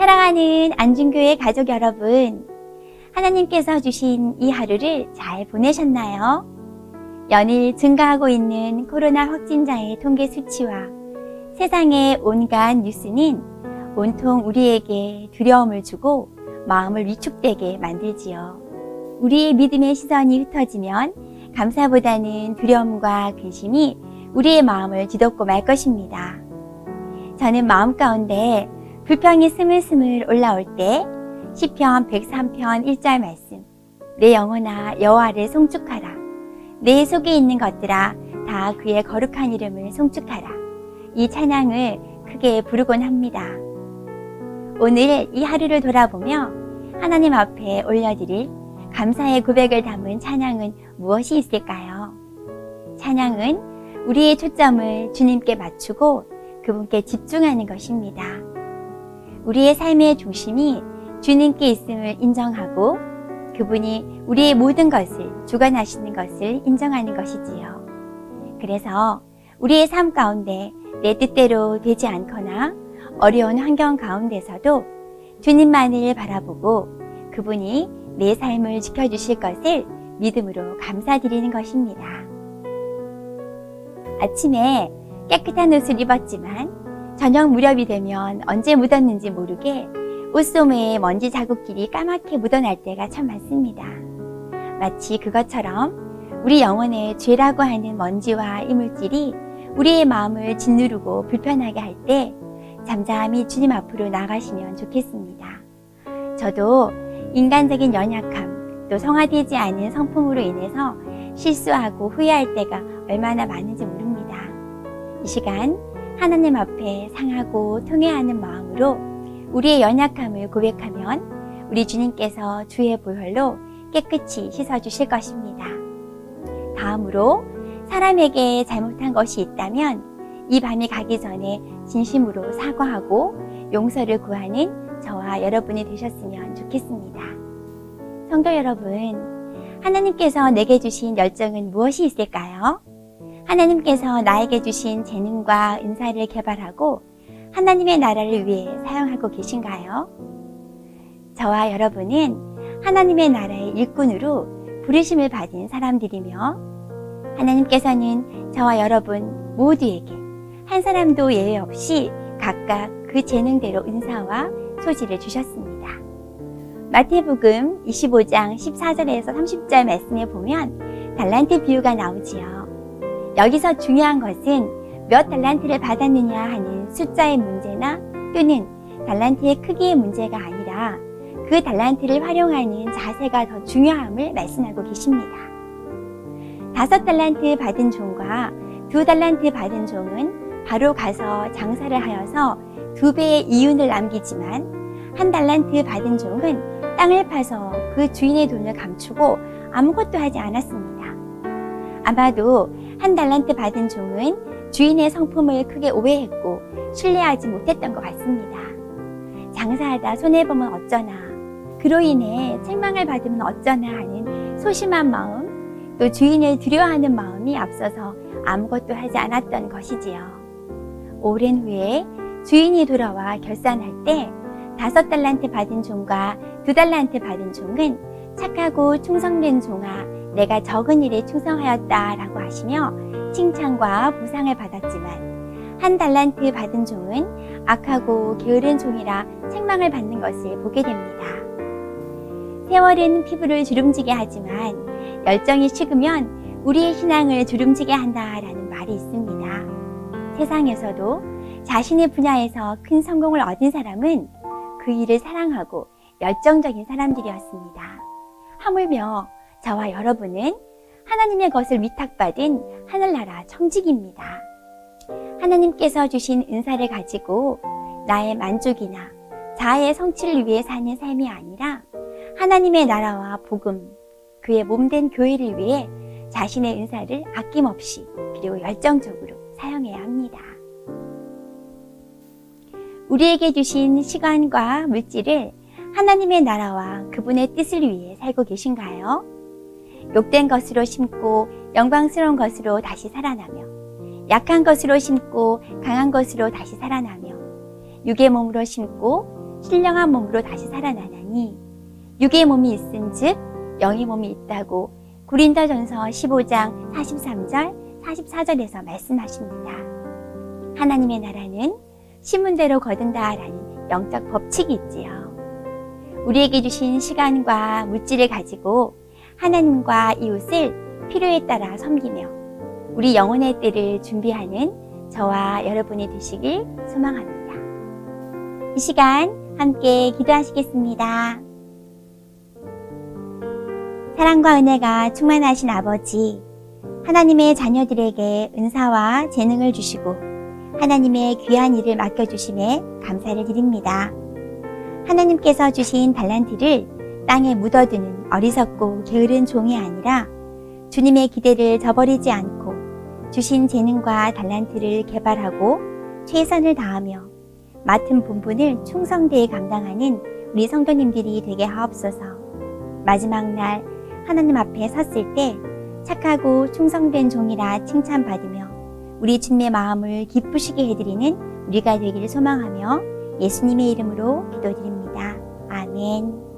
사랑하는 안중교회 가족 여러분, 하나님께서 주신 이 하루를 잘 보내셨나요? 연일 증가하고 있는 코로나 확진자의 통계 수치와 세상의 온갖 뉴스는 온통 우리에게 두려움을 주고 마음을 위축되게 만들지요. 우리의 믿음의 시선이 흩어지면 감사보다는 두려움과 근심이 우리의 마음을 뒤덮고 말 것입니다. 저는 마음 가운데 불평이 스물스물 올라올 때 시편 103편 1절 말씀, 내 영혼아 여호와를 송축하라. 내 속에 있는 것들아 다 그의 거룩한 이름을 송축하라. 이 찬양을 크게 부르곤 합니다. 오늘 이 하루를 돌아보며 하나님 앞에 올려드릴 감사의 고백을 담은 찬양은 무엇이 있을까요? 찬양은 우리의 초점을 주님께 맞추고 그분께 집중하는 것입니다. 우리의 삶의 중심이 주님께 있음을 인정하고 그분이 우리의 모든 것을 주관하시는 것을 인정하는 것이지요. 그래서 우리의 삶 가운데 내 뜻대로 되지 않거나 어려운 환경 가운데서도 주님만을 바라보고 그분이 내 삶을 지켜주실 것을 믿음으로 감사드리는 것입니다. 아침에 깨끗한 옷을 입었지만 저녁 무렵이 되면 언제 묻었는지 모르게 옷소매에 먼지 자국들이 까맣게 묻어날 때가 참 많습니다. 마치 그것처럼 우리 영혼에 죄라고 하는 먼지와 이물질이 우리의 마음을 짓누르고 불편하게 할 때 잠잠히 주님 앞으로 나가시면 좋겠습니다. 저도 인간적인 연약함, 또 성화되지 않은 성품으로 인해서 실수하고 후회할 때가 얼마나 많은지 모릅니다. 이 시간 하나님 앞에 상하고 통회하는 마음으로 우리의 연약함을 고백하면 우리 주님께서 주의 보혈로 깨끗이 씻어주실 것입니다. 다음으로 사람에게 잘못한 것이 있다면 이 밤이 가기 전에 진심으로 사과하고 용서를 구하는 저와 여러분이 되셨으면 좋겠습니다. 성도 여러분, 하나님께서 내게 주신 열정은 무엇이 있을까요? 하나님께서 나에게 주신 재능과 은사를 개발하고 하나님의 나라를 위해 사용하고 계신가요? 저와 여러분은 하나님의 나라의 일꾼으로 부르심을 받은 사람들이며 하나님께서는 저와 여러분 모두에게 한 사람도 예외 없이 각각 그 재능대로 은사와 소질을 주셨습니다. 마태복음 25장 14절에서 30절 말씀에 보면 달란트 비유가 나오지요. 여기서 중요한 것은 몇 달란트를 받았느냐 하는 숫자의 문제나 또는 달란트의 크기의 문제가 아니라 그 달란트를 활용하는 자세가 더 중요함을 말씀하고 계십니다. 5달란트 받은 종과 2달란트 받은 종은 바로 가서 장사를 하여서 2배의 이윤을 남기지만 1달란트 받은 종은 땅을 파서 그 주인의 돈을 감추고 아무것도 하지 않았습니다. 아마도 1달란트 받은 종은 주인의 성품을 크게 오해했고 신뢰하지 못했던 것 같습니다. 장사하다 손해보면 어쩌나, 그로 인해 책망을 받으면 어쩌나 하는 소심한 마음, 또 주인을 두려워하는 마음이 앞서서 아무것도 하지 않았던 것이지요. 오랜 후에 주인이 돌아와 결산할 때 5달란트 받은 종과 2달란트 받은 종은 착하고 충성된 종아, 내가 적은 일에 충성하였다 라고 하시며 칭찬과 보상을 받았지만 1달란트 받은 종은 악하고 게으른 종이라 책망을 받는 것을 보게 됩니다. 세월은 피부를 주름지게 하지만 열정이 식으면 우리의 신앙을 주름지게 한다라는 말이 있습니다. 세상에서도 자신의 분야에서 큰 성공을 얻은 사람은 그 일을 사랑하고 열정적인 사람들이었습니다. 하물며 저와 여러분은 하나님의 것을 위탁받은 하늘나라 청직입니다. 하나님께서 주신 은사를 가지고 나의 만족이나 자아의 성취를 위해 사는 삶이 아니라 하나님의 나라와 복음, 그의 몸된 교회를 위해 자신의 은사를 아낌없이 그리고 열정적으로 사용해야 합니다. 우리에게 주신 시간과 물질을 하나님의 나라와 그분의 뜻을 위해 살고 계신가요? 욕된 것으로 심고 영광스러운 것으로 다시 살아나며 약한 것으로 심고 강한 것으로 다시 살아나며 육의 몸으로 심고 신령한 몸으로 다시 살아나나니 육의 몸이 있은즉 영의 몸이 있다고 고린도전서 15장 43절 44절에서 말씀하십니다. 하나님의 나라는 신문대로 거둔다라는 영적 법칙이 있지요. 우리에게 주신 시간과 물질을 가지고 하나님과 이웃을 필요에 따라 섬기며 우리 영혼의 때를 준비하는 저와 여러분이 되시길 소망합니다. 이 시간 함께 기도하시겠습니다. 사랑과 은혜가 충만하신 아버지, 하나님의 자녀들에게 은사와 재능을 주시고 하나님의 귀한 일을 맡겨주심에 감사를 드립니다. 하나님께서 주신 달란트를 땅에 묻어두는 어리석고 게으른 종이 아니라 주님의 기대를 저버리지 않고 주신 재능과 달란트를 개발하고 최선을 다하며 맡은 본분을 충성되이 감당하는 우리 성도님들이 되게 하옵소서. 마지막 날 하나님 앞에 섰을 때 착하고 충성된 종이라 칭찬받으며 우리 주님의 마음을 기쁘시게 해드리는 우리가 되기를 소망하며 예수님의 이름으로 기도드립니다. 아멘.